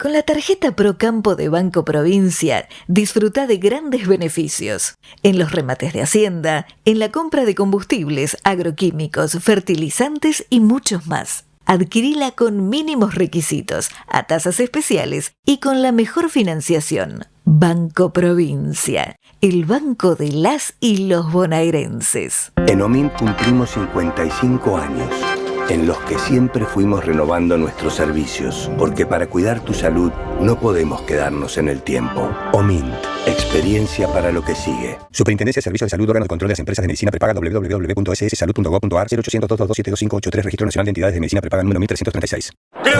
Con la tarjeta Procampo de Banco Provincia, disfruta de grandes beneficios. En los remates de Hacienda, en la compra de combustibles, agroquímicos, fertilizantes y muchos más. Adquirila con mínimos requisitos, a tasas especiales y con la mejor financiación. Banco Provincia, el banco de las y los bonaerenses. En OMINT cumplimos 55 años, en los que siempre fuimos renovando nuestros servicios, porque para cuidar tu salud no podemos quedarnos en el tiempo. OMINT, experiencia para lo que sigue. Superintendencia de Servicios de Salud, órgano de control de las empresas de medicina prepaga, www.sssalud.gov.ar, 0800 227 Registro Nacional de Entidades de Medicina Prepaga número 1336. Kroll,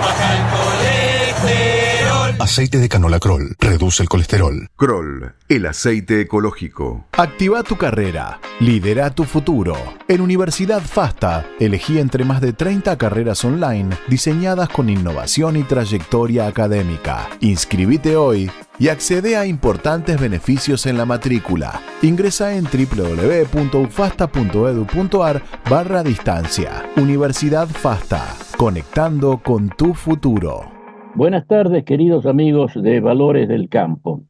baja el colesterol. Aceite de canola Kroll reduce el colesterol. Kroll, el aceite ecológico. Activa tu carrera, lidera tu futuro. En Universidad FASTA, elegí entre más de 30 carreras online diseñadas con innovación y trayectoria académica. Inscribite hoy y accede a importantes beneficios en la matrícula. Ingresa en www.ufasta.edu.ar/distancia. Universidad FASTA, conectando con tu futuro. Buenas tardes, queridos amigos de Valores del Campo.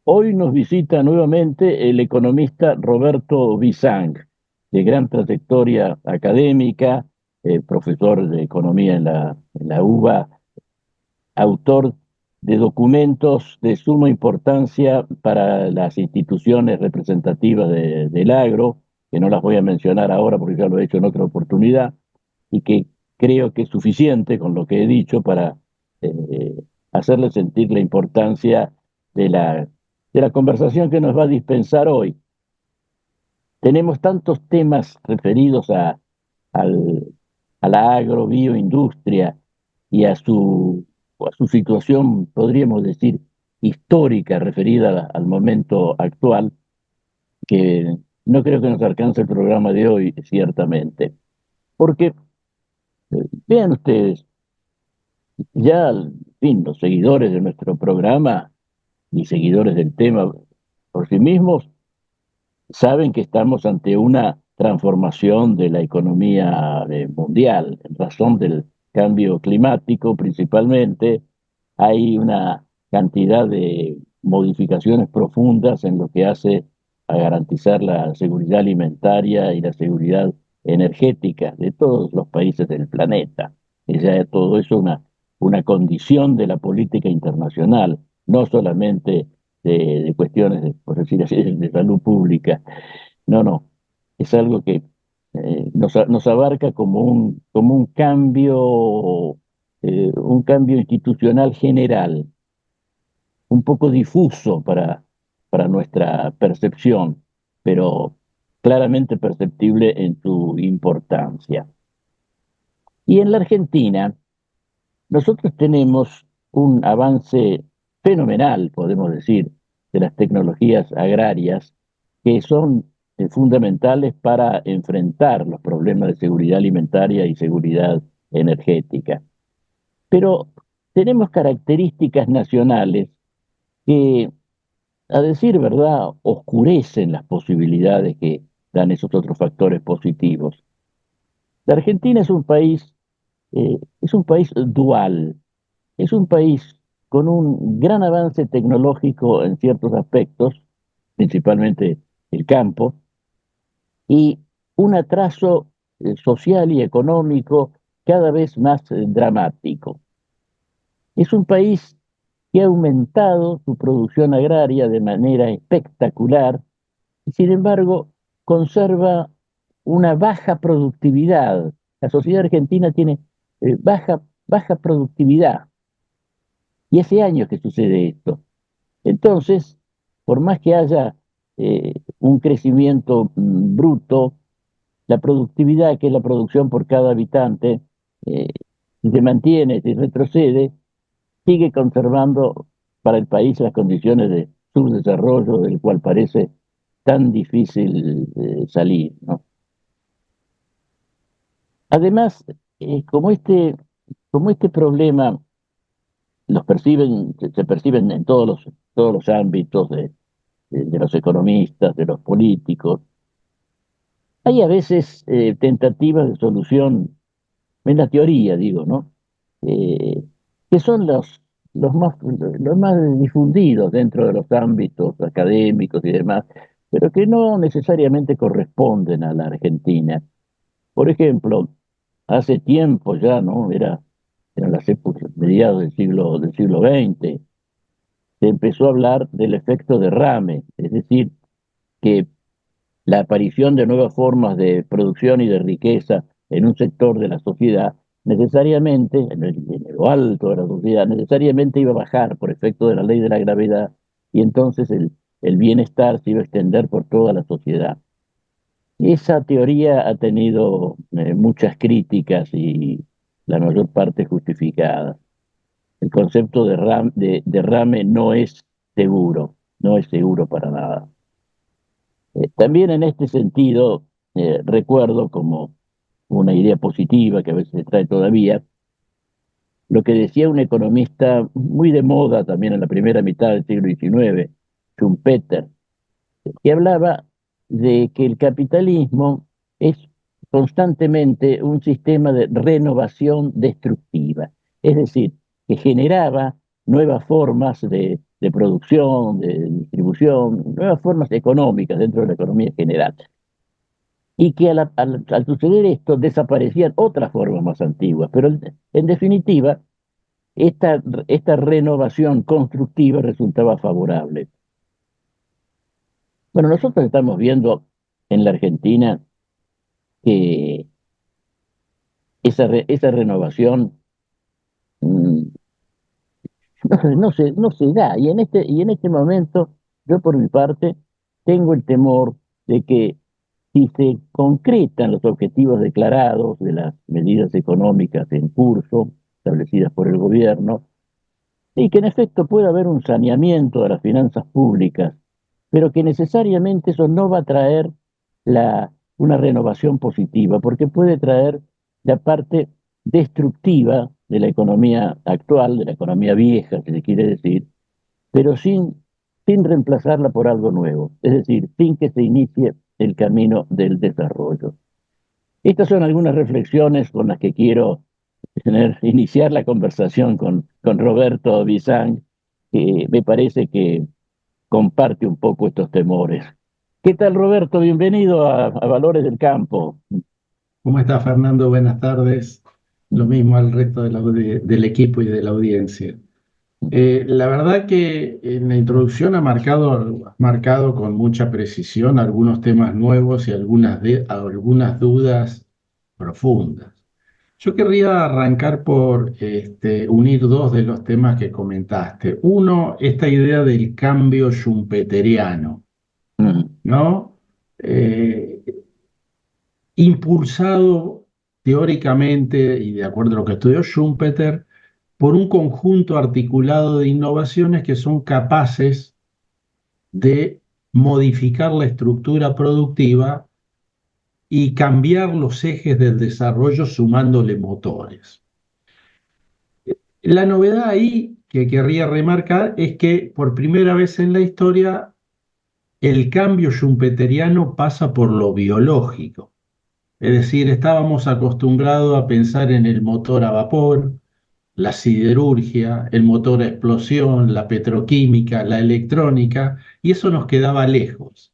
Hoy nos visita nuevamente el economista Roberto Bisang, de gran trayectoria académica, profesor de economía en la UBA, autor de documentos de suma importancia para las instituciones representativas del agro, que no las voy a mencionar ahora porque ya lo he hecho en otra oportunidad, y que creo que es suficiente con lo que he dicho para hacerle sentir la importancia de la conversación que nos va a dispensar hoy. Tenemos tantos temas referidos a la agrobioindustria y a su situación, podríamos decir, histórica referida al momento actual, que no creo que nos alcance el programa de hoy, ciertamente. Porque, vean ustedes, ya, en fin, los seguidores de nuestro programa y seguidores del tema por sí mismos saben que estamos ante una transformación de la economía mundial en razón del cambio climático principalmente. Hay una cantidad de modificaciones profundas en lo que hace a garantizar la seguridad alimentaria y la seguridad energética de todos los países del planeta. Y ya todo eso una condición de la política internacional, no solamente de cuestiones, por decir así, de salud pública. No, es algo que nos abarca como un cambio institucional general, un poco difuso para nuestra percepción, pero claramente perceptible en su importancia. Y en la Argentina, nosotros tenemos un avance fenomenal, podemos decir, de las tecnologías agrarias que son fundamentales para enfrentar los problemas de seguridad alimentaria y seguridad energética. Pero tenemos características nacionales que, a decir verdad, oscurecen las posibilidades que dan esos otros factores positivos. La Argentina es un país dual, es un país con un gran avance tecnológico en ciertos aspectos, principalmente el campo, y un atraso social y económico cada vez más dramático. Es un país que ha aumentado su producción agraria de manera espectacular y sin embargo conserva una baja productividad. La sociedad argentina tiene baja productividad. Y hace años que sucede esto. Entonces, por más que haya un crecimiento bruto, la productividad, que es la producción por cada habitante, si se mantiene, si retrocede, sigue conservando para el país las condiciones de subdesarrollo del cual parece tan difícil salir, ¿no? Además, como este problema se perciben en todos los ámbitos de los economistas, de los políticos, hay a veces tentativas de solución, en la teoría digo, ¿no? Que que son los más difundidos dentro de los ámbitos académicos y demás, pero que no necesariamente corresponden a la Argentina. Por ejemplo, hace tiempo ya, ¿no? Eran las épocas, mediados del siglo XX, se empezó a hablar del efecto derrame, es decir, que la aparición de nuevas formas de producción y de riqueza en un sector de la sociedad, necesariamente, en lo alto de la sociedad, necesariamente iba a bajar por efecto de la ley de la gravedad, y entonces el bienestar se iba a extender por toda la sociedad. Esa teoría ha tenido muchas críticas y la mayor parte justificadas. El concepto de derrame no es seguro, no es seguro para nada. También en este sentido, recuerdo como una idea positiva que a veces se trae todavía, lo que decía un economista muy de moda también en la primera mitad del siglo XIX, Schumpeter, que hablaba de que el capitalismo es constantemente un sistema de renovación destructiva, es decir, que generaba nuevas formas de producción, de distribución, nuevas formas económicas dentro de la economía general. Y que al suceder esto desaparecían otras formas más antiguas, pero en definitiva esta renovación constructiva resultaba favorable. Bueno, nosotros estamos viendo en la Argentina que esa renovación mm, no se da. Y en este momento, yo por mi parte, tengo el temor de que si se concretan los objetivos declarados de las medidas económicas en curso, establecidas por el gobierno, y que en efecto pueda haber un saneamiento de las finanzas públicas, pero que necesariamente eso no va a traer una renovación positiva, porque puede traer la parte destructiva de la economía actual, de la economía vieja, si se quiere decir, pero sin reemplazarla por algo nuevo, es decir, sin que se inicie el camino del desarrollo. Estas son algunas reflexiones con las que quiero iniciar la conversación con Roberto Bisang, que me parece que comparte un poco estos temores. ¿Qué tal, Roberto? Bienvenido a Valores del Campo. ¿Cómo está, Fernando? Buenas tardes. Lo mismo al resto del equipo y de la audiencia. La verdad que en la introducción has marcado con mucha precisión algunos temas nuevos y algunas dudas profundas. Yo querría arrancar por unir dos de los temas que comentaste. Uno, esta idea del cambio schumpeteriano, ¿no? Impulsado teóricamente y de acuerdo a lo que estudió Schumpeter, por un conjunto articulado de innovaciones que son capaces de modificar la estructura productiva y cambiar los ejes del desarrollo sumándole motores. La novedad ahí que querría remarcar es que por primera vez en la historia el cambio schumpeteriano pasa por lo biológico. Es decir, estábamos acostumbrados a pensar en el motor a vapor, la siderurgia, el motor a explosión, la petroquímica, la electrónica, y eso nos quedaba lejos.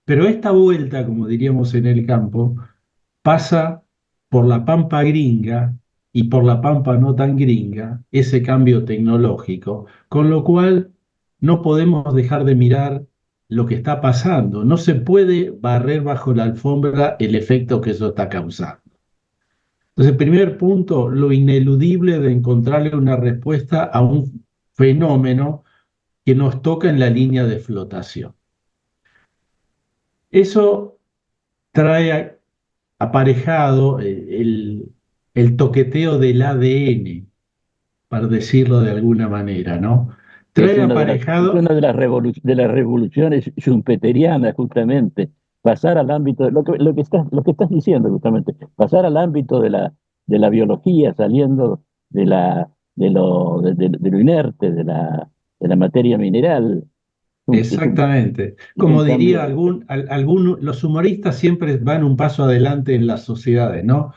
Pero esta vuelta, como diríamos en el campo, pasa por la pampa gringa y por la pampa no tan gringa, ese cambio tecnológico, con lo cual no podemos dejar de mirar lo que está pasando. No se puede barrer bajo la alfombra el efecto que eso está causando. Entonces, primer punto, lo ineludible de encontrarle una respuesta a un fenómeno que nos toca en la línea de flotación. Eso trae aparejado el toqueteo del ADN, para decirlo de alguna manera, ¿no? Trae aparejado... Es una de las revoluciones schumpeterianas, justamente, pasar al ámbito, lo que estás diciendo justamente, pasar al ámbito de la biología, saliendo de lo inerte, de la materia mineral. Exactamente. Como diría los humoristas siempre van un paso adelante en las sociedades, ¿no?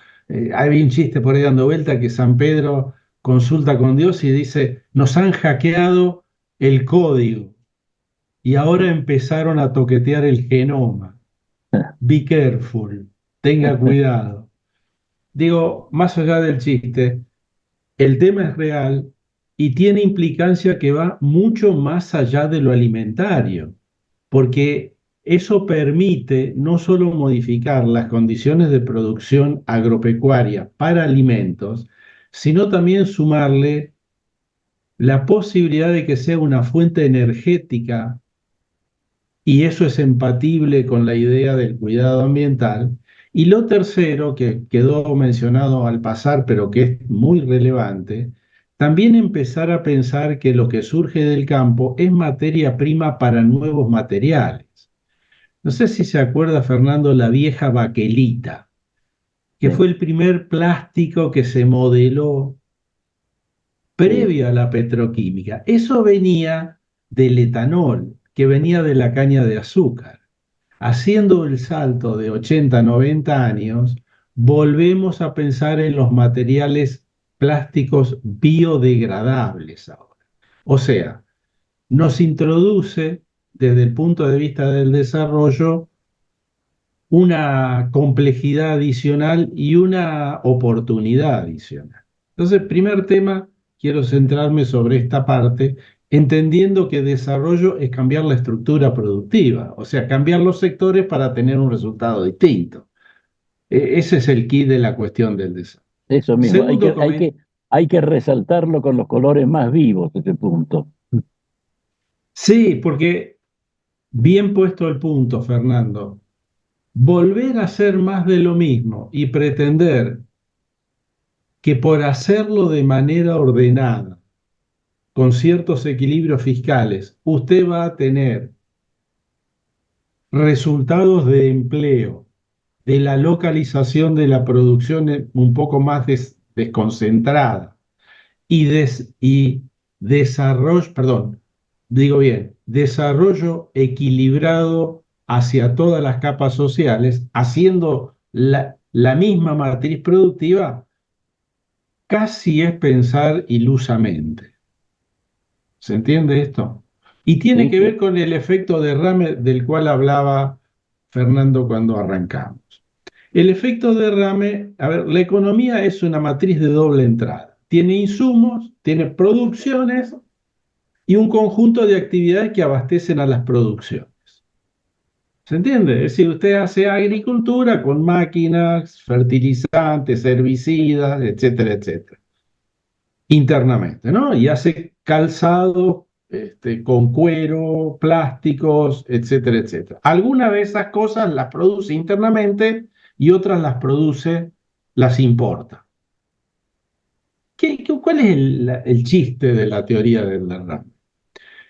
Hay un chiste por ahí dando vuelta que San Pedro consulta con Dios y dice, nos han hackeado el código y ahora empezaron a toquetear el genoma. Be careful, tenga cuidado. Digo, más allá del chiste, el tema es real y tiene implicancia que va mucho más allá de lo alimentario, porque eso permite no solo modificar las condiciones de producción agropecuaria para alimentos, sino también sumarle la posibilidad de que sea una fuente energética, y eso es empatible con la idea del cuidado ambiental. Y lo tercero, que quedó mencionado al pasar, pero que es muy relevante, también empezar a pensar que lo que surge del campo es materia prima para nuevos materiales. No sé si se acuerda, Fernando, la vieja baquelita, que fue el primer plástico que se modeló previo a la petroquímica. Eso venía del etanol, que venía de la caña de azúcar. Haciendo el salto de 80 a 90 años, volvemos a pensar en los materiales plásticos biodegradables ahora. O sea, nos introduce desde el punto de vista del desarrollo una complejidad adicional y una oportunidad adicional. Entonces, primer tema, quiero centrarme sobre esta parte, entendiendo que desarrollo es cambiar la estructura productiva, o sea, cambiar los sectores para tener un resultado distinto. Ese es el key de la cuestión del desarrollo. Eso mismo, Segundo hay que resaltarlo con los colores más vivos, ese punto. Sí, porque bien puesto el punto, Fernando. Volver a hacer más de lo mismo y pretender que por hacerlo de manera ordenada, con ciertos equilibrios fiscales, usted va a tener resultados de empleo, de la localización de la producción un poco más desconcentrada y desarrollo, perdón, digo bien, desarrollo equilibrado hacia todas las capas sociales, haciendo la misma matriz productiva, casi es pensar ilusamente. ¿Se entiende esto? Y tiene que ver con el efecto derrame del cual hablaba Fernando cuando arrancamos. El efecto derrame, a ver, la economía es una matriz de doble entrada. Tiene insumos, tiene producciones y un conjunto de actividades que abastecen a las producciones. ¿Se entiende? Es decir, usted hace agricultura con máquinas, fertilizantes, herbicidas, etcétera, etcétera, internamente, ¿no? Y hace calzado con cuero, plásticos, etcétera, etcétera. Algunas de esas cosas las produce internamente y otras las importa. ¿Cuál es el chiste de la teoría del derrame?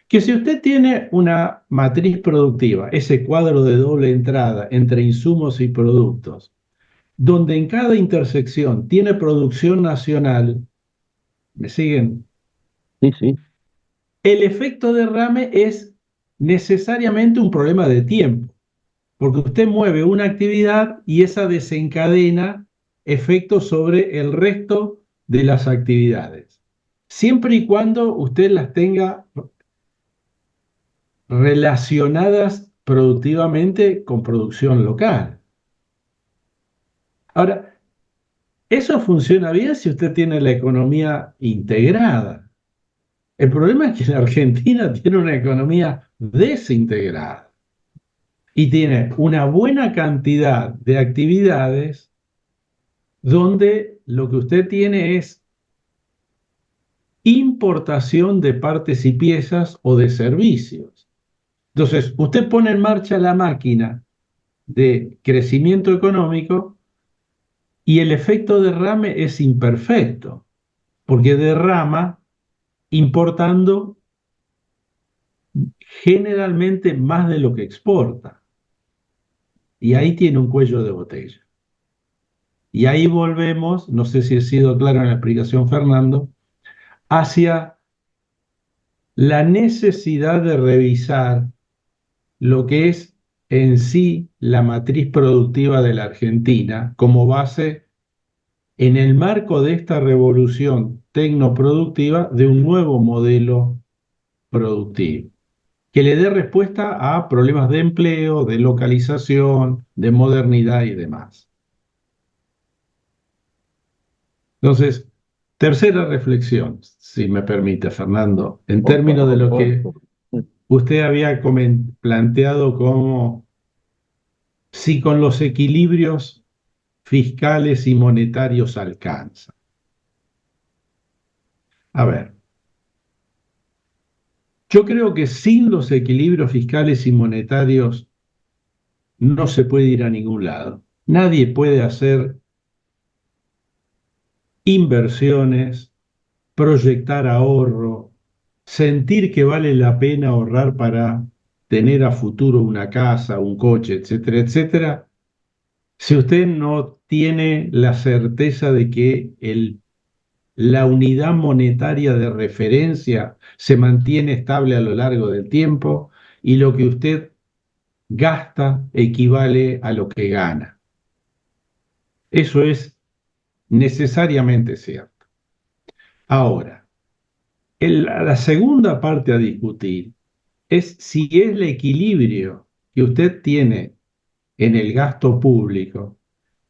Que si usted tiene una matriz productiva, ese cuadro de doble entrada entre insumos y productos, donde en cada intersección tiene producción nacional, ¿me siguen? Sí, sí. El efecto derrame es necesariamente un problema de tiempo, porque usted mueve una actividad y esa desencadena efectos sobre el resto de las actividades, siempre y cuando usted las tenga relacionadas productivamente con producción local. Ahora, eso funciona bien si usted tiene la economía integrada. El problema es que la Argentina tiene una economía desintegrada y tiene una buena cantidad de actividades donde lo que usted tiene es importación de partes y piezas o de servicios. Entonces, usted pone en marcha la máquina de crecimiento económico y el efecto derrame es imperfecto, porque derrama importando generalmente más de lo que exporta. Y ahí tiene un cuello de botella. Y ahí volvemos, no sé si he sido claro en la explicación, Fernando, hacia la necesidad de revisar lo que es en sí la matriz productiva de la Argentina como base en el marco de esta revolución tecnoproductiva de un nuevo modelo productivo, que le dé respuesta a problemas de empleo, de localización, de modernidad y demás. Entonces, tercera reflexión, si me permite, Fernando, en términos de lo que usted había planteado como si con los equilibrios fiscales y monetarios alcanza. A ver, yo creo que sin los equilibrios fiscales y monetarios no se puede ir a ningún lado. Nadie puede hacer inversiones, proyectar ahorro, sentir que vale la pena ahorrar para tener a futuro una casa, un coche, etcétera, etcétera, si usted no tiene la certeza de que la unidad monetaria de referencia se mantiene estable a lo largo del tiempo y lo que usted gasta equivale a lo que gana. Eso es necesariamente cierto. Ahora, la segunda parte a discutir es si el equilibrio que usted tiene en el gasto público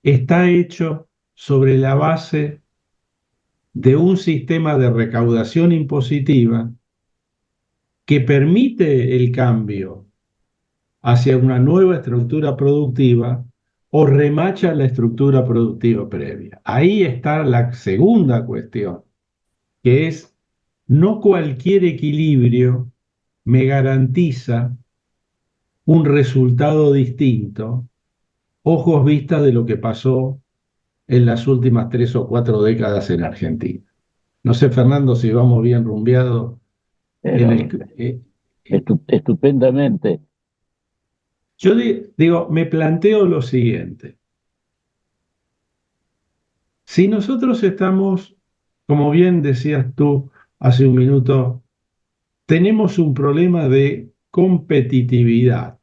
está hecho sobre la base de un sistema de recaudación impositiva que permite el cambio hacia una nueva estructura productiva o remacha la estructura productiva previa. Ahí está la segunda cuestión, que es no cualquier equilibrio me garantiza un resultado distinto, ojos vistas de lo que pasó en las últimas 3 o 4 décadas en Argentina. No sé, Fernando, si vamos bien rumbeados. Estupendamente. Yo digo, me planteo lo siguiente. Si nosotros estamos, como bien decías tú hace un minuto, tenemos un problema de competitividad.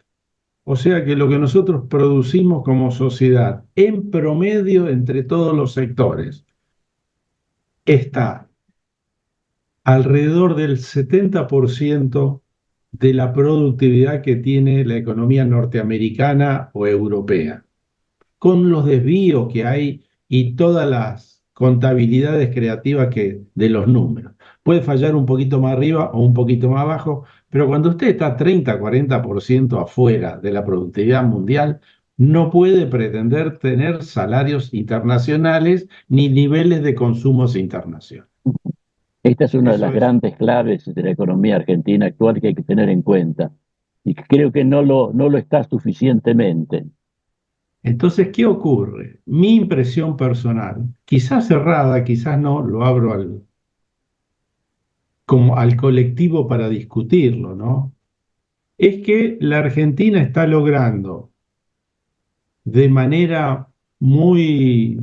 O sea que lo que nosotros producimos como sociedad, en promedio entre todos los sectores, está alrededor del 70% de la productividad que tiene la economía norteamericana o europea, con los desvíos que hay y todas las contabilidades creativas de los números. Puede fallar un poquito más arriba o un poquito más abajo, pero cuando usted está 30-40% afuera de la productividad mundial, no puede pretender tener salarios internacionales ni niveles de consumos internacionales. Esta es una de las grandes claves de la economía argentina actual que hay que tener en cuenta. Y creo que no lo está suficientemente. Entonces, ¿qué ocurre? Mi impresión personal, quizás cerrada, quizás no, lo abro como al colectivo para discutirlo, ¿no? Es que la Argentina está logrando de manera muy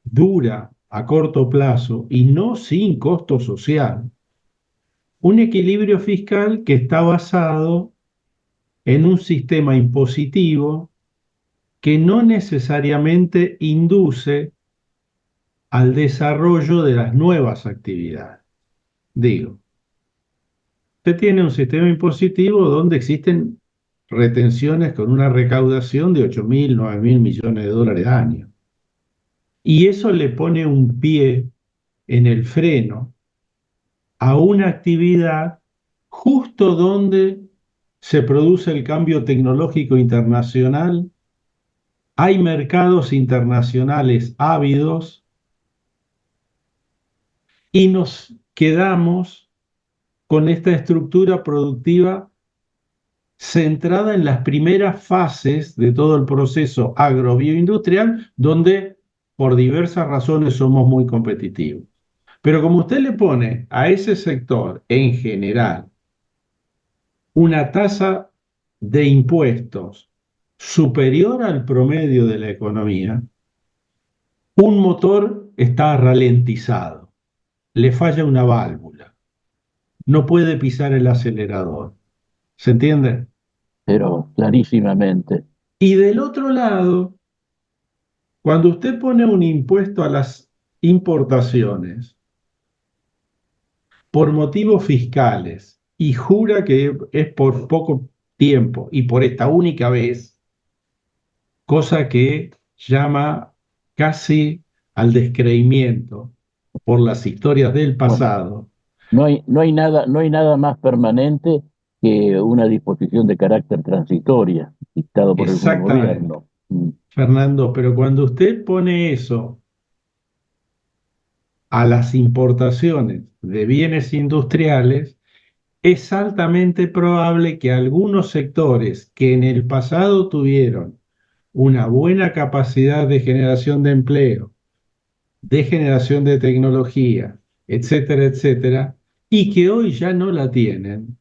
dura, a corto plazo, y no sin costo social, un equilibrio fiscal que está basado en un sistema impositivo que no necesariamente induce al desarrollo de las nuevas actividades. Digo, usted tiene un sistema impositivo donde existen retenciones con una recaudación de 8.000, 9.000 millones de dólares al año. Y eso le pone un pie en el freno a una actividad justo donde se produce el cambio tecnológico internacional. Hay mercados internacionales ávidos y nos quedamos con esta estructura productiva centrada en las primeras fases de todo el proceso agrobioindustrial, donde por diversas razones somos muy competitivos. Pero como usted le pone a ese sector en general una tasa de impuestos superior al promedio de la economía, un motor está ralentizado, le falla una válvula, no puede pisar el acelerador. ¿Se entiende? Pero clarísimamente. Y del otro lado, cuando usted pone un impuesto a las importaciones, por motivos fiscales y jura que es por poco tiempo y por esta única vez, cosa que llama casi al descreimiento por las historias del Bueno, pasado. no hay nada más permanente que una disposición de carácter transitoria dictado por el Exactamente, gobierno. Fernando, pero cuando usted pone eso a las importaciones de bienes industriales, es altamente probable que algunos sectores que en el pasado tuvieron una buena capacidad de generación de empleo, de generación de tecnología, etcétera, etcétera, y que hoy ya no la tienen,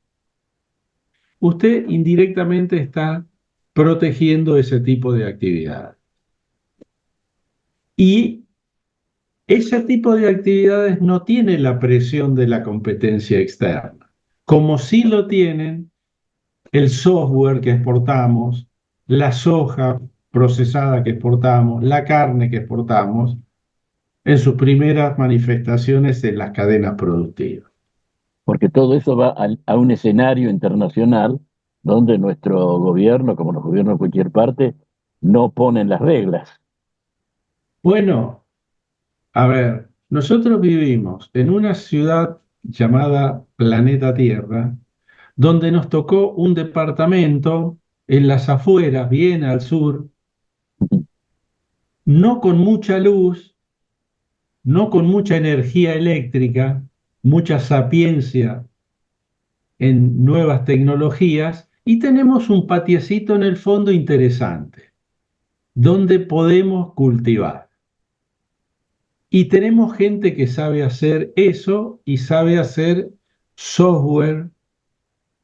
usted indirectamente está protegiendo ese tipo de actividad. Y ese tipo de actividades no tiene la presión de la competencia externa, como sí lo tienen el software que exportamos, la soja procesada que exportamos, la carne que exportamos, en sus primeras manifestaciones en las cadenas productivas. Porque todo eso va a un escenario internacional donde nuestro gobierno, como los gobiernos de cualquier parte, no ponen las reglas. Bueno, a ver, nosotros vivimos en una ciudad llamada Planeta Tierra, donde nos tocó un departamento en las afueras, bien al sur, no con mucha luz, no con mucha energía eléctrica, mucha sapiencia en nuevas tecnologías, y tenemos un patiecito en el fondo interesante, donde podemos cultivar. Y tenemos gente que sabe hacer eso y sabe hacer software,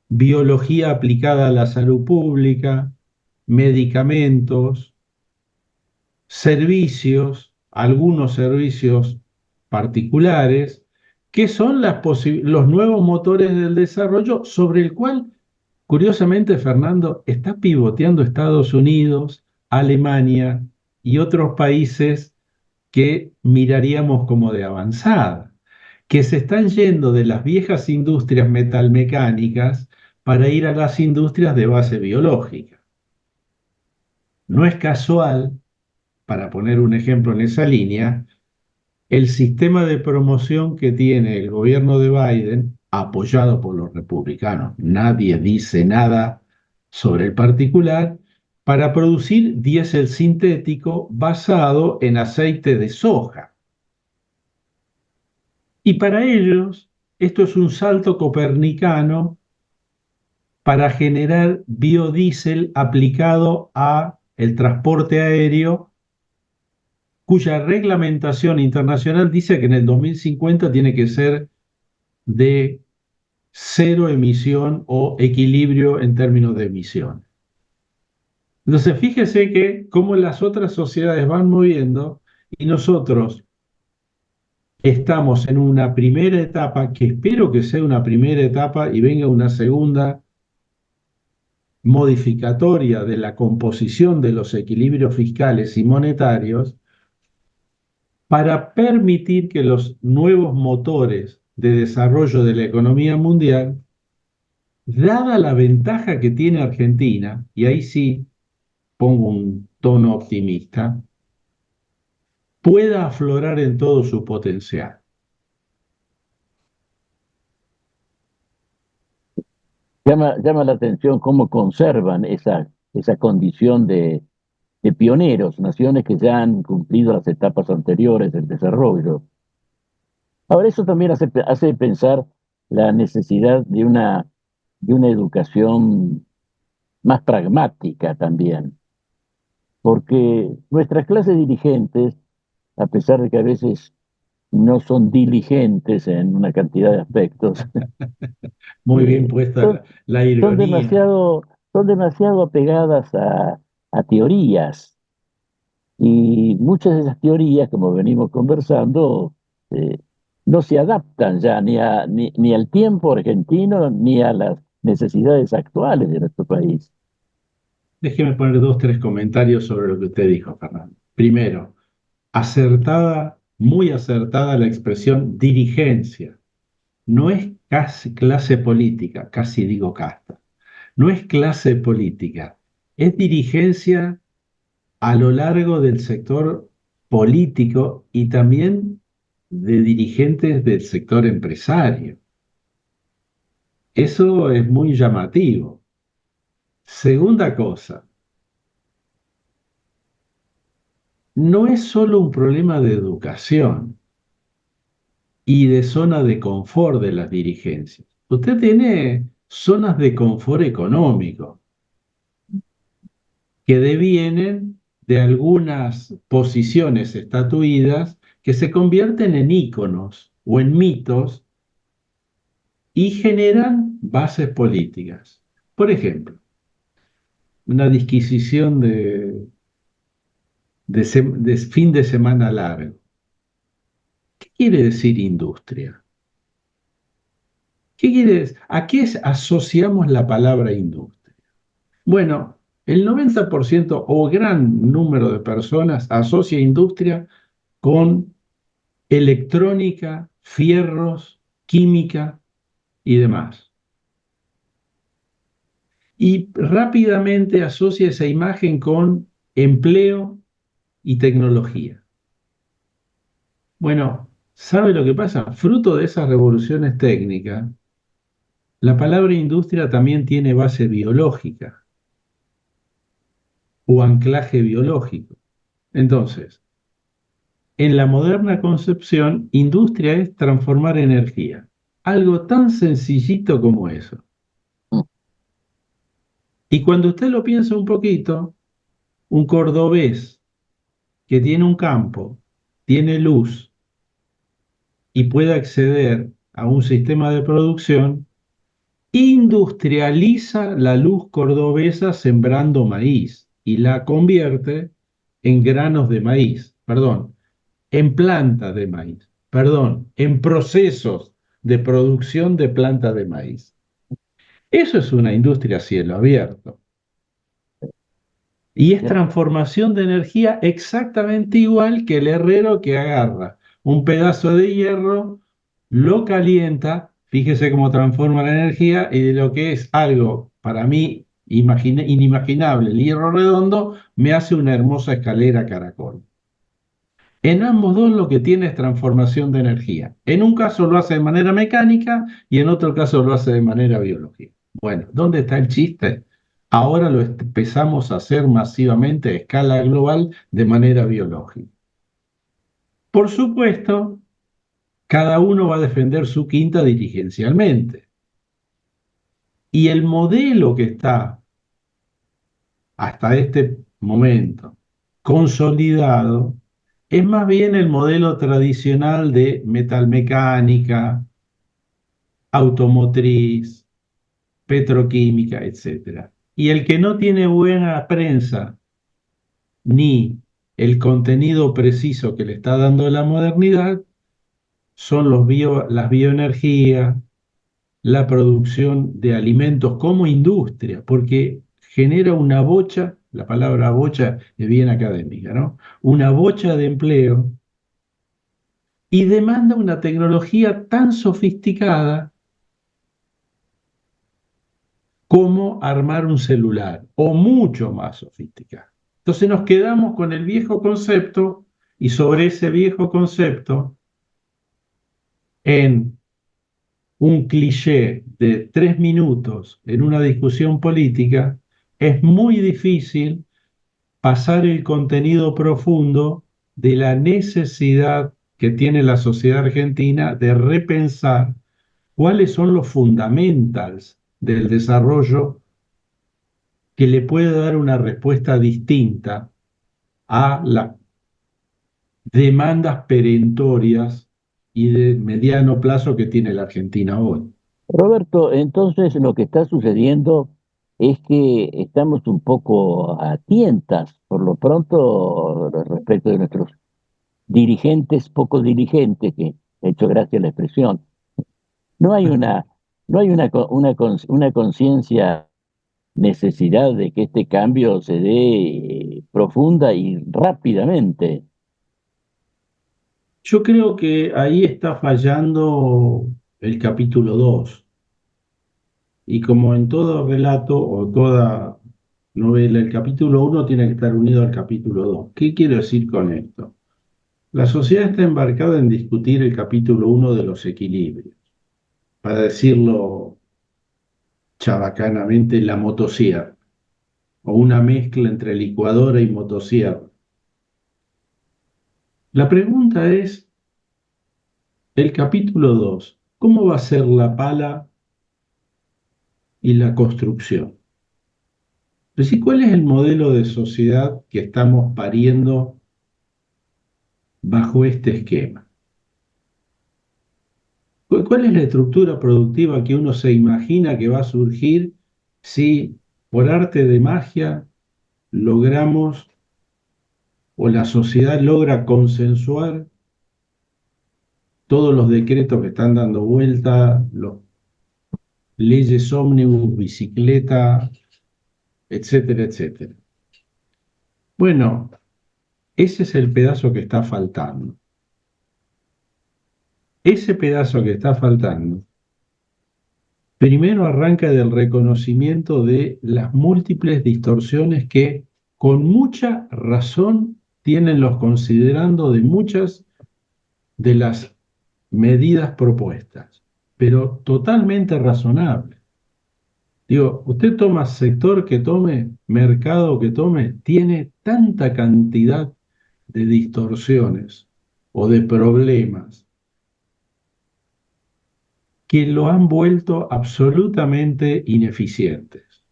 biología aplicada a la salud pública, medicamentos, servicios, algunos servicios particulares, que son los nuevos motores del desarrollo sobre el cual, curiosamente, Fernando, está pivoteando Estados Unidos, Alemania y otros países que miraríamos como de avanzada, que se están yendo de las viejas industrias metalmecánicas para ir a las industrias de base biológica. No es casual, para poner un ejemplo en esa línea, el sistema de promoción que tiene el gobierno de Biden, apoyado por los republicanos, nadie dice nada sobre el particular, para producir diésel sintético basado en aceite de soja. Y para ellos, esto es un salto copernicano para generar biodiesel aplicado a el transporte aéreo, cuya reglamentación internacional dice que en el 2050 tiene que ser de cero emisión o equilibrio en términos de emisión. Entonces, fíjese que cómo las otras sociedades van moviendo y nosotros estamos en una primera etapa, que espero que sea una primera etapa y venga una segunda modificatoria de la composición de los equilibrios fiscales y monetarios, para permitir que los nuevos motores de desarrollo de la economía mundial, dada la ventaja que tiene Argentina, y ahí sí pongo un tono optimista, pueda aflorar en todo su potencial. Llama la atención cómo conservan esa condición de pioneros, naciones que ya han cumplido las etapas anteriores del desarrollo. Ahora, eso también hace pensar la necesidad de una educación más pragmática también, porque nuestras clases dirigentes, a pesar de que a veces no son diligentes en una cantidad de aspectos, Muy bien puesta son, la ironía. son demasiado apegadas a teorías, y muchas de esas teorías, como venimos conversando, eh, no se adaptan ya ni al tiempo argentino ni a las necesidades actuales de nuestro país. Déjeme poner 2, 3 comentarios sobre lo que usted dijo, Fernando. Primero, acertada, muy acertada la expresión dirigencia. no es casi clase política, casi digo casta, no es clase política, es dirigencia a lo largo del sector político y también de dirigentes del sector empresario. Eso es muy llamativo. Segunda cosa, no es solo un problema de educación y de zona de confort de las dirigencias. Usted tiene zonas de confort económico que devienen de algunas posiciones estatuidas que se convierten en íconos o en mitos y generan bases políticas. Por ejemplo, una disquisición de fin de semana largo. ¿Qué quiere decir industria? ¿Qué quiere decir? ¿A qué asociamos la palabra industria? Bueno, el 90% o gran número de personas asocia industria con electrónica, fierros, química y demás. Y rápidamente asocia esa imagen con empleo y tecnología. Bueno, ¿sabe lo que pasa? Fruto de esas revoluciones técnicas, la palabra industria también tiene base biológica o anclaje biológico. Entonces, en la moderna concepción, industria es transformar energía. Algo tan sencillito como eso. Y cuando usted lo piensa un poquito, un cordobés que tiene un campo, tiene luz y puede acceder a un sistema de producción, industrializa la luz cordobesa sembrando maíz y la convierte en granos de maíz, perdón, en plantas de maíz, perdón, en procesos de producción de plantas de maíz. Eso es una industria a cielo abierto. Y es transformación de energía exactamente igual que el herrero que agarra un pedazo de hierro, lo calienta, fíjese cómo transforma la energía, y de lo que es algo para mí inimaginable, el hierro redondo, me hace una hermosa escalera caracol. En ambos dos lo que tiene es transformación de energía. En un caso lo hace de manera mecánica y en otro caso lo hace de manera biológica. Bueno, ¿dónde está el chiste? Ahora lo empezamos a hacer masivamente a escala global de manera biológica. Por supuesto, cada uno va a defender su quinta dirigencialmente. Y el modelo que está hasta este momento consolidado es más bien el modelo tradicional de metalmecánica, automotriz, petroquímica, etc. Y el que no tiene buena prensa ni el contenido preciso que le está dando la modernidad son las bioenergías, la producción de alimentos como industria, porque genera una bocha, la palabra bocha es bien académica, ¿no? Una bocha de empleo y demanda una tecnología tan sofisticada como armar un celular, o mucho más sofisticada. Entonces nos quedamos con el viejo concepto y sobre ese viejo concepto, en un cliché de 3 minutos en una discusión política, es muy difícil pasar el contenido profundo de la necesidad que tiene la sociedad argentina de repensar cuáles son los fundamentals del desarrollo que le puede dar una respuesta distinta a las demandas perentorias y de mediano plazo que tiene la Argentina hoy. Roberto, entonces lo que está sucediendo es que estamos un poco a tientas, por lo pronto, respecto de nuestros dirigentes, poco dirigentes, que he hecho gracia a la expresión. No hay una conciencia, necesidad de que este cambio se dé profunda y rápidamente. Yo creo que ahí está fallando el capítulo 2. Y como en todo relato o toda novela, el capítulo 1 tiene que estar unido al capítulo 2. ¿Qué quiero decir con esto? La sociedad está embarcada en discutir el capítulo 1 de los equilibrios. Para decirlo chabacanamente, la motosierra, o una mezcla entre licuadora y motosierra. La pregunta es, el capítulo 2, ¿cómo va a ser la pala y la construcción? Es decir, ¿cuál es el modelo de sociedad que estamos pariendo bajo este esquema? ¿Cuál es la estructura productiva que uno se imagina que va a surgir si por arte de magia logramos o la sociedad logra consensuar todos los decretos que están dando vuelta, las leyes ómnibus, bicicleta, etcétera, etcétera? Bueno, ese es el pedazo que está faltando. Ese pedazo que está faltando, primero arranca del reconocimiento de las múltiples distorsiones que con mucha razón tienen los considerando de muchas de las medidas propuestas, pero totalmente razonable. Digo, usted toma sector que tome, mercado que tome, tiene tanta cantidad de distorsiones o de problemas que lo han vuelto absolutamente ineficientes.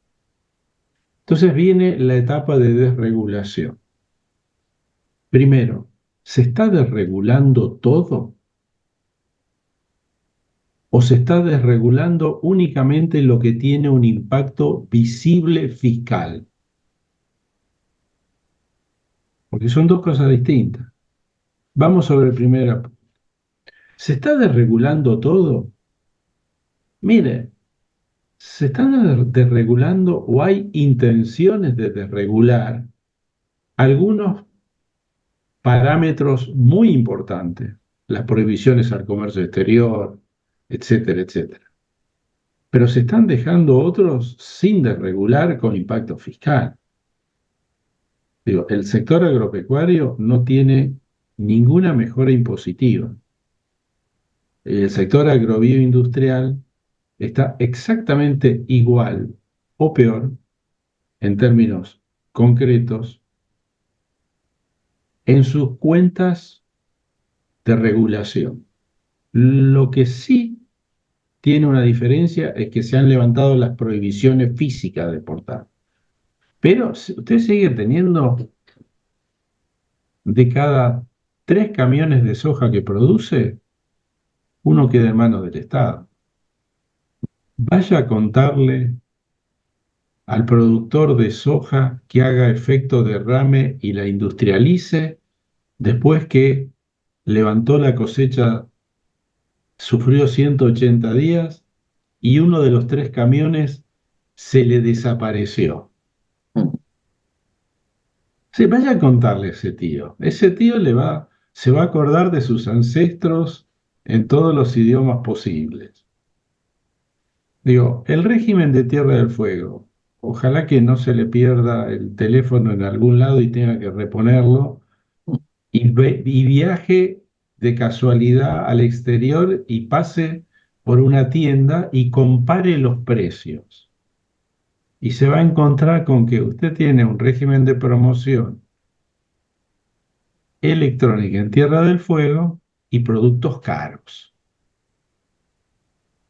Entonces viene la etapa de desregulación. Primero, ¿se está desregulando todo? ¿O se está desregulando únicamente lo que tiene un impacto visible fiscal? Porque son dos cosas distintas. Vamos sobre el primero. ¿Se está desregulando todo? Mire, se están desregulando o hay intenciones de desregular algunos parámetros muy importantes, las prohibiciones al comercio exterior, etcétera, etcétera. Pero se están dejando otros sin desregular con impacto fiscal. Digo, el sector agropecuario no tiene ninguna mejora impositiva. El sector agrobioindustrial está exactamente igual o peor en términos concretos en sus cuentas de regulación. Lo que sí tiene una diferencia es que se han levantado las prohibiciones físicas de exportar. Pero usted sigue teniendo de cada 3 camiones de soja que produce, uno queda en manos del Estado. Vaya a contarle al productor de soja que haga efecto derrame y la industrialice después que levantó la cosecha, sufrió 180 días y uno de los 3 camiones se le desapareció. Sí, vaya a contarle a ese tío. Ese tío se va a acordar de sus ancestros en todos los idiomas posibles. Digo, el régimen de Tierra del Fuego, ojalá que no se le pierda el teléfono en algún lado y tenga que reponerlo, y viaje de casualidad al exterior y pase por una tienda y compare los precios. Y se va a encontrar con que usted tiene un régimen de promoción electrónica en Tierra del Fuego y productos caros.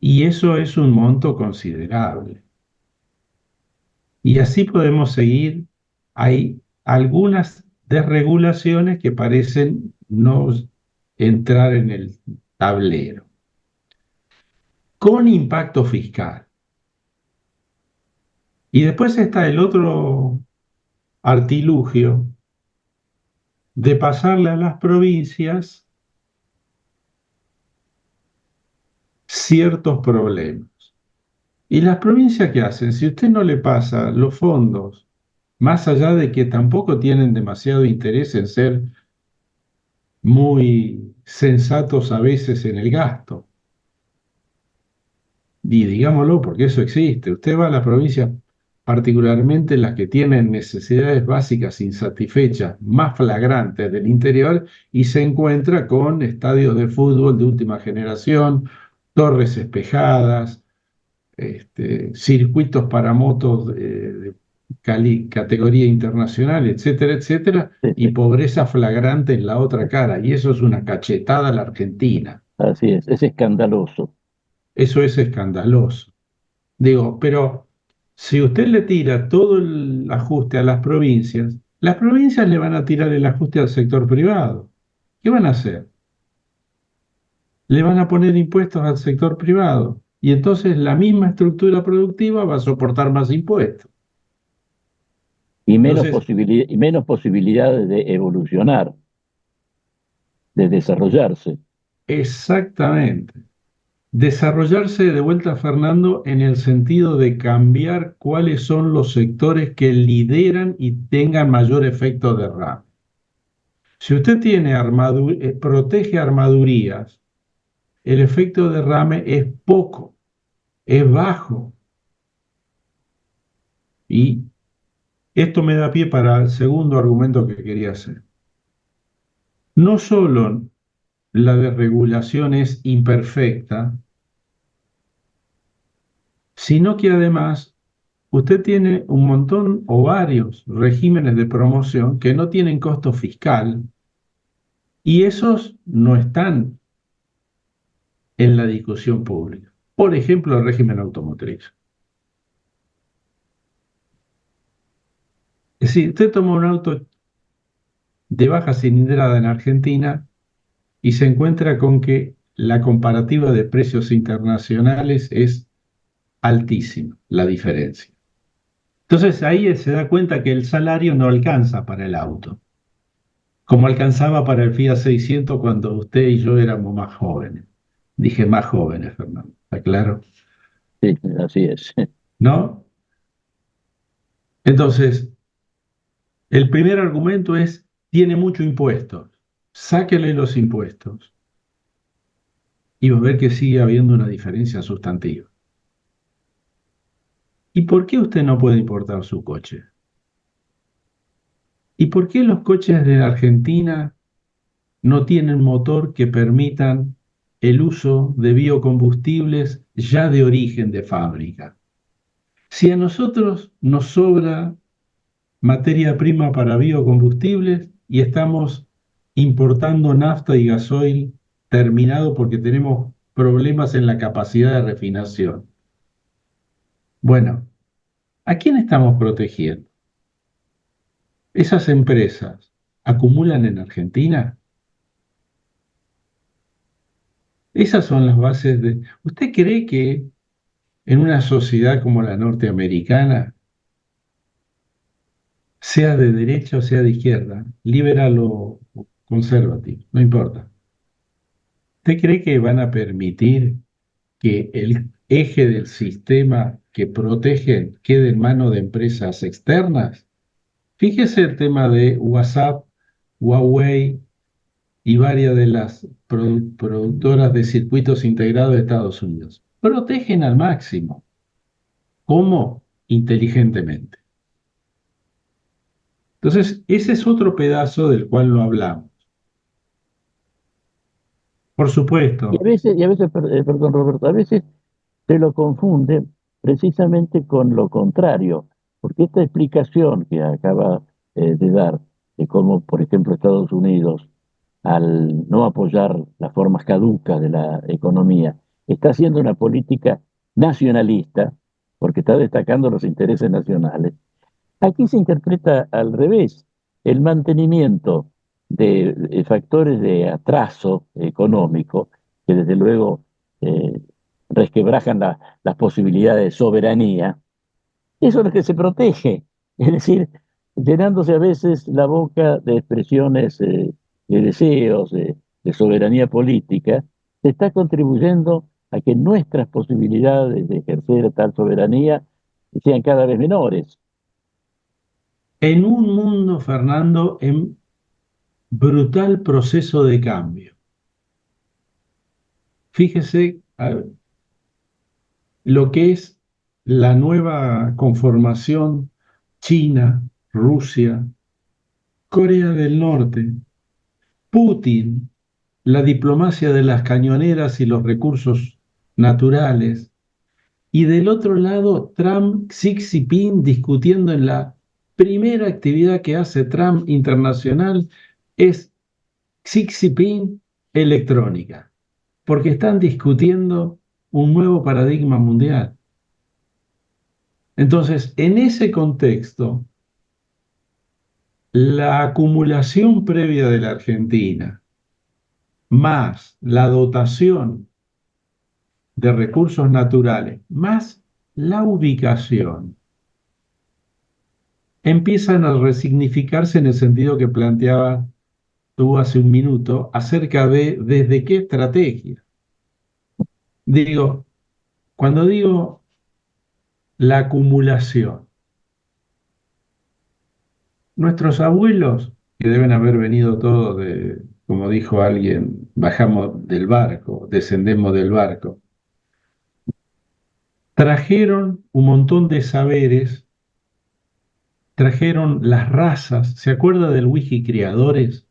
Y eso es un monto considerable. Y así podemos seguir. Hay algunas desregulaciones que parecen no entrar en el tablero. Con impacto fiscal. Y después está el otro artilugio de pasarle a las provincias ciertos problemas. ¿Y las provincias qué hacen? Si usted no le pasa los fondos, más allá de que tampoco tienen demasiado interés en ser muy sensatos a veces en el gasto, Y digámoslo, porque eso existe. Usted va a las provincias, particularmente las que tienen necesidades básicas insatisfechas, más flagrantes del interior, y se encuentra con estadios de fútbol de última generación, torres espejadas, circuitos para motos de categoría internacional, etcétera, etcétera, Sí, y sí, pobreza flagrante en la otra cara. Y eso es una cachetada a la Argentina. así es escandaloso. Eso es escandaloso. Digo, pero si usted le tira todo el ajuste a las provincias le van a tirar el ajuste al sector privado. ¿Qué van a hacer? Le van a poner impuestos al sector privado. Y entonces la misma estructura productiva va a soportar más impuestos. Entonces, Y menos posibilidades de evolucionar, de desarrollarse. exactamente. Desarrollarse de vuelta, Fernando, en el sentido de cambiar cuáles son los sectores que lideran y tengan mayor efecto de derrame. Si usted tiene protege armadurías, el efecto de derrame es poco, es bajo. Y esto me da pie para el segundo argumento que quería hacer. No solo la desregulación es imperfecta, sino que además usted tiene un montón o varios regímenes de promoción que no tienen costo fiscal y esos no están en la discusión pública. Por ejemplo, el régimen automotriz. Es decir, usted toma un auto de baja cilindrada en Argentina y se encuentra con que la comparativa de precios internacionales es altísima, la diferencia. Entonces ahí se da cuenta que el salario no alcanza para el auto, como alcanzaba para el Fiat 600 cuando usted y yo éramos más jóvenes. Dije más jóvenes, Fernando, ¿está claro? Sí, así es. ¿No? Entonces, el primer argumento es, tiene mucho impuestos, sáquele los impuestos y va a ver que sigue habiendo una diferencia sustantiva. ¿Y por qué usted no puede importar su coche? ¿Y por qué los coches de Argentina no tienen motor que permitan el uso de biocombustibles ya de origen de fábrica? Si a nosotros nos sobra materia prima para biocombustibles y estamos importando nafta y gasoil terminado porque tenemos problemas en la capacidad de refinación. Bueno, ¿a quién estamos protegiendo? ¿Esas empresas acumulan en Argentina? Esas son las bases de... ¿Usted cree que en una sociedad como la norteamericana, sea de derecha o sea de izquierda, liberal o conservative, no importa? ¿Usted cree que van a permitir que el eje del sistema que protegen quede en manos de empresas externas? Fíjese el tema de WhatsApp, Huawei y varias de las productoras de circuitos integrados de Estados Unidos. Protegen al máximo. ¿Cómo? Inteligentemente. Entonces, ese es otro pedazo del cual no hablamos. Por supuesto, Perdón, Roberto, a veces se lo confunde precisamente con lo contrario, porque esta explicación que acaba de dar de cómo, por ejemplo, Estados Unidos, al no apoyar las formas caducas de la economía, está haciendo una política nacionalista, porque está destacando los intereses nacionales. Aquí se interpreta al revés, el mantenimiento de factores de atraso económico, que desde luego resquebrajan las posibilidades de soberanía, eso es lo que se protege, es decir, llenándose a veces la boca de expresiones de deseos de soberanía política, se está contribuyendo a que nuestras posibilidades de ejercer tal soberanía sean cada vez menores. en un mundo, Fernando, en brutal proceso de cambio. Fíjese, lo que es la nueva conformación China, Rusia, Corea del Norte, Putin, la diplomacia de las cañoneras y los recursos naturales, y del otro lado Trump, Xi Jinping discutiendo en la primera actividad que hace Trump internacional es Xi Jinping electrónica, porque están discutiendo un nuevo paradigma mundial. Entonces, en ese contexto, la acumulación previa de la Argentina, más la dotación de recursos naturales, más la ubicación, empiezan a resignificarse en el sentido que planteaba tú hace un minuto acerca de desde qué estrategia. Cuando digo la acumulación, nuestros abuelos, que deben haber venido todos de, como dijo alguien, bajamos del barco, descendemos del barco, trajeron un montón de saberes, trajeron las razas. ¿Se acuerda del Wijicriadores?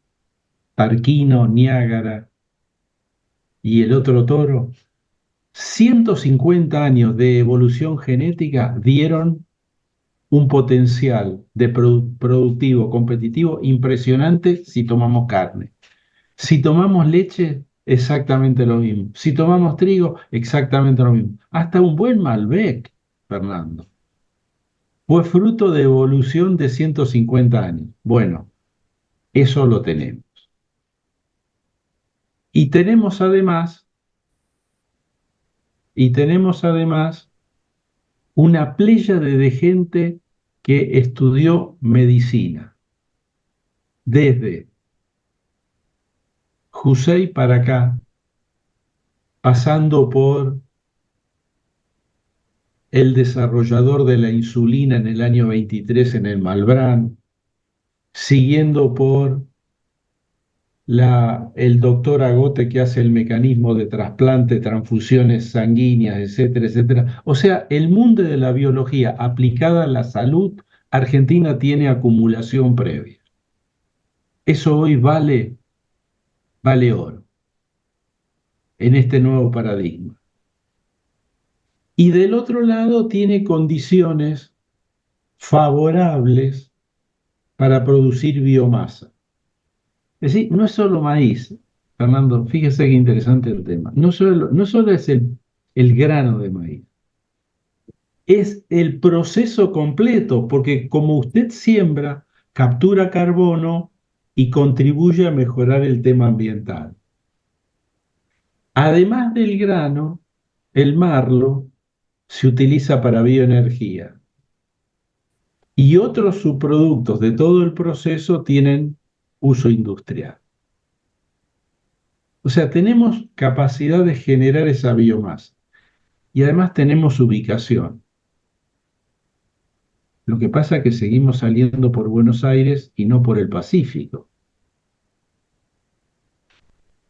Tarquino, Niágara y el otro toro. 150 años de evolución genética dieron un potencial de productivo, competitivo impresionante si tomamos carne. Si tomamos leche, exactamente lo mismo. Si tomamos trigo, exactamente lo mismo. Hasta un buen Malbec, Fernando, fue fruto de evolución de 150 años. Bueno, eso lo tenemos. Y tenemos además una pléyade de gente que estudió medicina, desde Jusey para acá, pasando por el desarrollador de la insulina en el año 23 en el Malbrán, siguiendo por el doctor Agote que hace el mecanismo de trasplante, transfusiones sanguíneas, etcétera, etcétera. O sea, el mundo de la biología aplicada a la salud, Argentina tiene acumulación previa. Eso hoy vale oro en este nuevo paradigma. Y del otro lado tiene condiciones favorables para producir biomasa. Es decir, no es solo maíz, Fernando, fíjese qué interesante el tema. No solo es el grano de maíz, es el proceso completo, porque como usted siembra, captura carbono y contribuye a mejorar el tema ambiental. Además del grano, el marlo se utiliza para bioenergía. Y otros subproductos de todo el proceso tienen uso industrial. O sea, tenemos capacidad de generar esa biomasa. Y además tenemos ubicación. Lo que pasa es que seguimos saliendo por Buenos Aires y no por el Pacífico.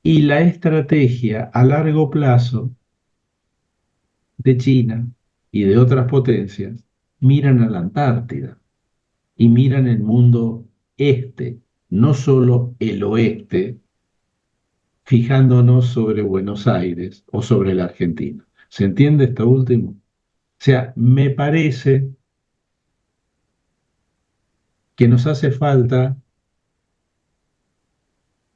Y la estrategia a largo plazo de China y de otras potencias miran a la Antártida y miran el mundo este, no solo el oeste, fijándonos sobre Buenos Aires o sobre la Argentina. ¿Se entiende esto último? O sea, me parece que nos hace falta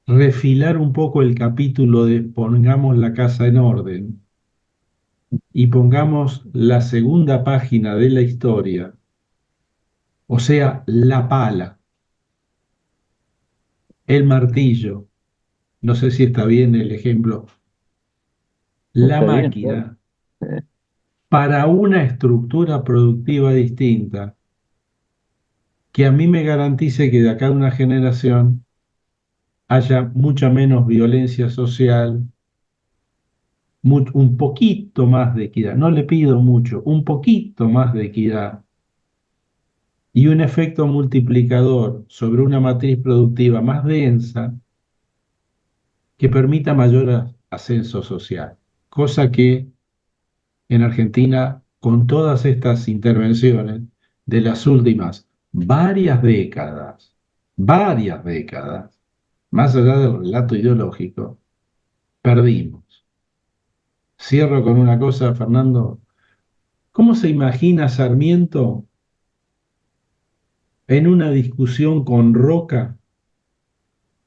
refilar un poco el capítulo de pongamos la casa en orden y pongamos la segunda página de la historia, o sea, la pala, el martillo, no sé si está bien el ejemplo, la máquina, para una estructura productiva distinta, que a mí me garantice que de acá a una generación haya mucha menos violencia social, un poquito más de equidad, no le pido mucho, un poquito más de equidad y un efecto multiplicador sobre una matriz productiva más densa que permita mayor ascenso social, cosa que en Argentina con todas estas intervenciones de las últimas varias décadas, más allá del relato ideológico, perdimos. Cierro con una cosa, Fernando. ¿Cómo se imagina Sarmiento en una discusión con Roca,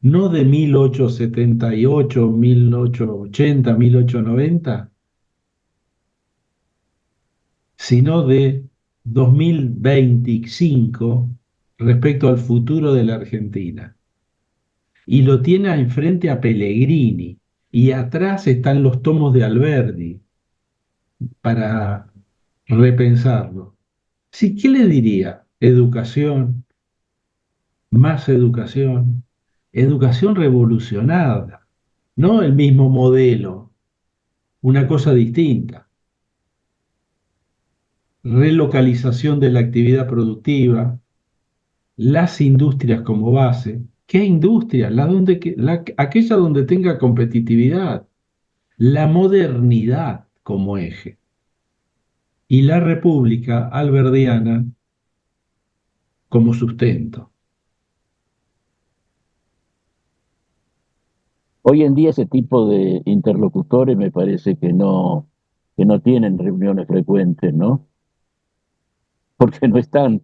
no de 1878, 1880, 1890, sino de 2025 respecto al futuro de la Argentina? Y lo tiene enfrente a Pellegrini, y atrás están los tomos de Alberdi para repensarlo. Sí, ¿qué le diría? Educación, más educación, educación revolucionada, no el mismo modelo, una cosa distinta. Relocalización de la actividad productiva, las industrias como base. ¿Qué industrias? Aquella donde tenga competitividad, la modernidad como eje. Y la república alberdiana como sustento. Hoy en día ese tipo de interlocutores me parece que no tienen reuniones frecuentes, ¿no? Porque no están.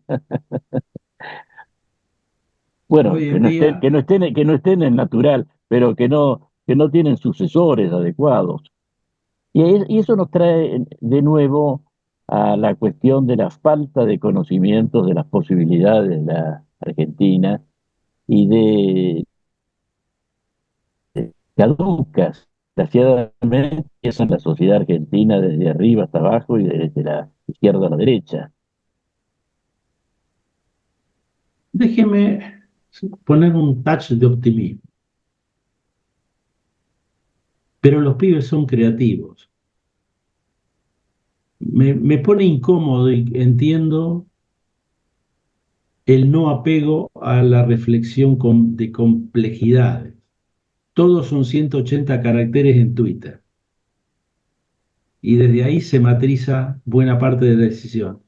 Bueno, Hoy en día, que no estén en natural, pero que no tienen sucesores adecuados. Y eso nos trae de nuevo a la cuestión de la falta de conocimientos de las posibilidades de la Argentina y de caducas, desgraciadamente, es en la sociedad argentina desde arriba hasta abajo y desde la izquierda a la derecha. déjeme poner un touch de optimismo. Pero los pibes son creativos. Me pone incómodo y entiendo el no apego a la reflexión de complejidades. Todos son 180 caracteres en Twitter. Y desde ahí se matriza buena parte de la decisión.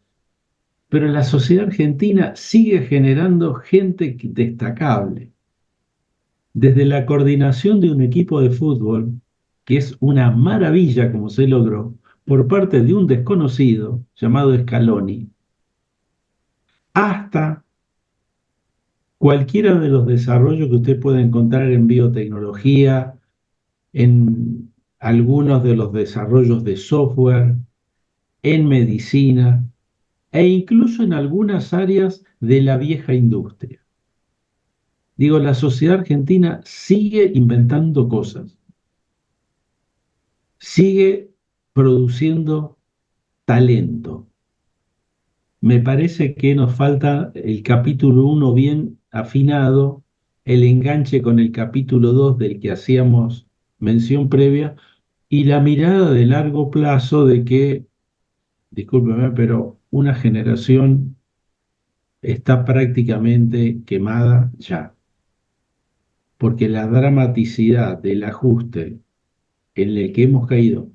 Pero la sociedad argentina sigue generando gente destacable. Desde la coordinación de un equipo de fútbol, que es una maravilla como se logró, por parte de un desconocido llamado Scaloni, hasta cualquiera de los desarrollos que usted puede encontrar en biotecnología, en algunos de los desarrollos de software, en medicina e incluso en algunas áreas de la vieja industria. Digo, la sociedad argentina sigue inventando cosas, sigue produciendo talento. Me parece que nos falta el capítulo 1 bien afinado, el enganche con el capítulo 2 del que hacíamos mención previa, y la mirada de largo plazo de que, discúlpeme, pero una generación está prácticamente quemada ya, porque la dramaticidad del ajuste en el que hemos caído,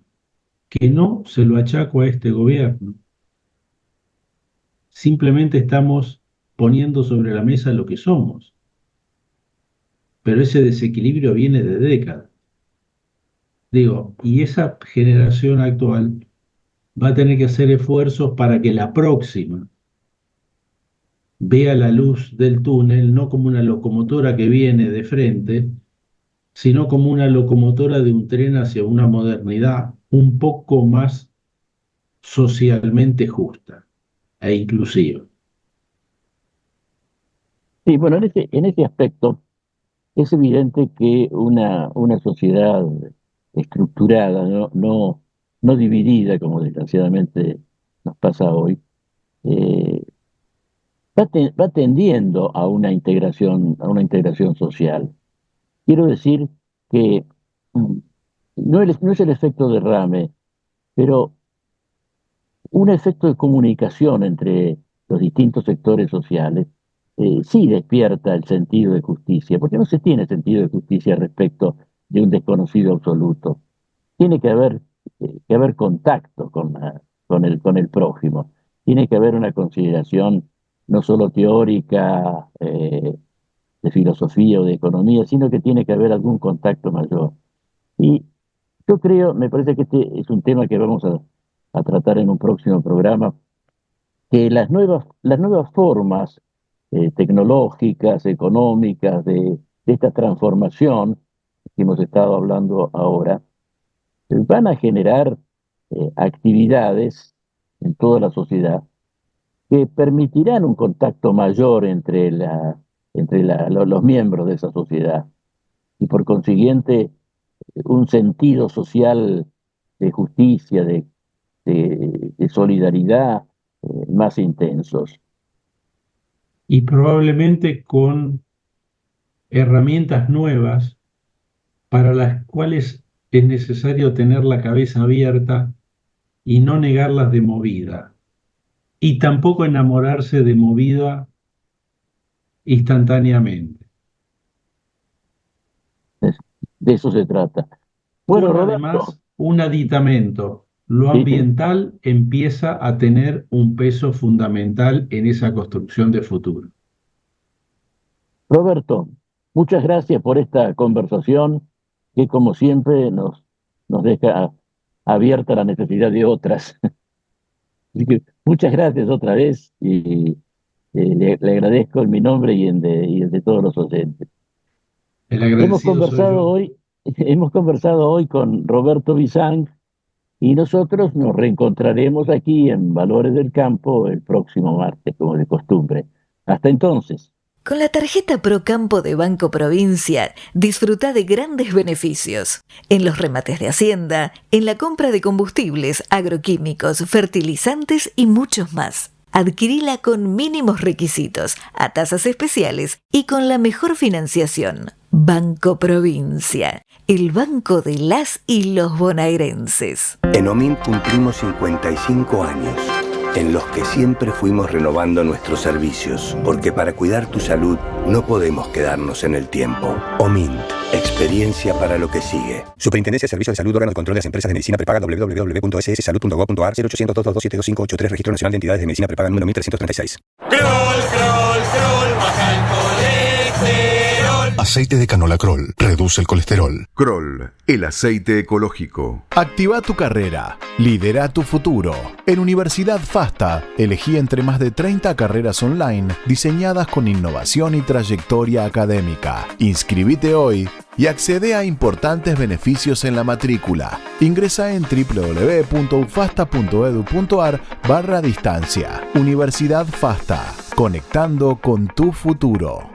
que no se lo achaco a este gobierno, simplemente estamos poniendo sobre la mesa lo que somos, pero ese desequilibrio viene de décadas. Digo, y esa generación actual va a tener que hacer esfuerzos para que la próxima vea la luz del túnel, no como una locomotora que viene de frente, sino como una locomotora de un tren hacia una modernidad un poco más socialmente justa e inclusiva. Sí, bueno, en ese aspecto es evidente que una sociedad estructurada, no dividida, como desgraciadamente nos pasa hoy, eh, va tendiendo a una integración social. Quiero decir que mm, no es el efecto derrame, pero un efecto de comunicación entre los distintos sectores sociales sí despierta el sentido de justicia, porque no se tiene sentido de justicia respecto de un desconocido absoluto. Tiene que haber que haber contacto con el prójimo. Tiene que haber una consideración no solo teórica, de filosofía o de economía, sino que tiene que haber algún contacto mayor. Y yo creo, me parece que este es un tema que vamos a tratar en un próximo programa, que las nuevas formas tecnológicas, económicas, de esta transformación que hemos estado hablando ahora, van a generar actividades en toda la sociedad que permitirán un contacto mayor entre los miembros de esa sociedad y por consiguiente un sentido social de justicia, de solidaridad más intensos. Y probablemente con herramientas nuevas para las cuales es necesario tener la cabeza abierta y no negarlas de movida. Y tampoco enamorarse de movida instantáneamente. De eso se trata. Bueno, Con Roberto, además un aditamento. Lo Sí. ambiental empieza a tener un peso fundamental en esa construcción de futuro. Roberto, muchas gracias por esta conversación que como siempre nos deja abierta la necesidad de otras. Así que muchas gracias otra vez y le agradezco en mi nombre y en de todos los oyentes. El agradecido soy yo. Hemos conversado hoy con Roberto Bisang y nosotros nos reencontraremos aquí en Valores del Campo el próximo martes, como de costumbre. Hasta entonces. Con la tarjeta Procampo de Banco Provincia, disfruta de grandes beneficios en los remates de Hacienda, en la compra de combustibles, agroquímicos, fertilizantes y muchos más. Adquirila con mínimos requisitos, a tasas especiales y con la mejor financiación. Banco Provincia, el banco de las y los bonaerenses. En OMINT cumplimos 55 años, en los que siempre fuimos renovando nuestros servicios, porque para cuidar tu salud no podemos quedarnos en el tiempo. OMINT, experiencia para lo que sigue. Superintendencia de Servicios de Salud, órgano de control de las empresas de medicina prepaga, www.sssalud.gov.ar, 0800-222-72583, Registro Nacional de Entidades de Medicina Prepaga número 1336. Kroll, baja el colesterol. Aceite de canola Kroll reduce el colesterol. Kroll, el aceite ecológico. Activa tu carrera. Lidera tu futuro. En Universidad FASTA, elegí entre más de 30 carreras online diseñadas con innovación y trayectoria académica. Inscribite hoy y accede a importantes beneficios en la matrícula. Ingresa en www.ufasta.edu.ar/distancia. Universidad FASTA, conectando con tu futuro.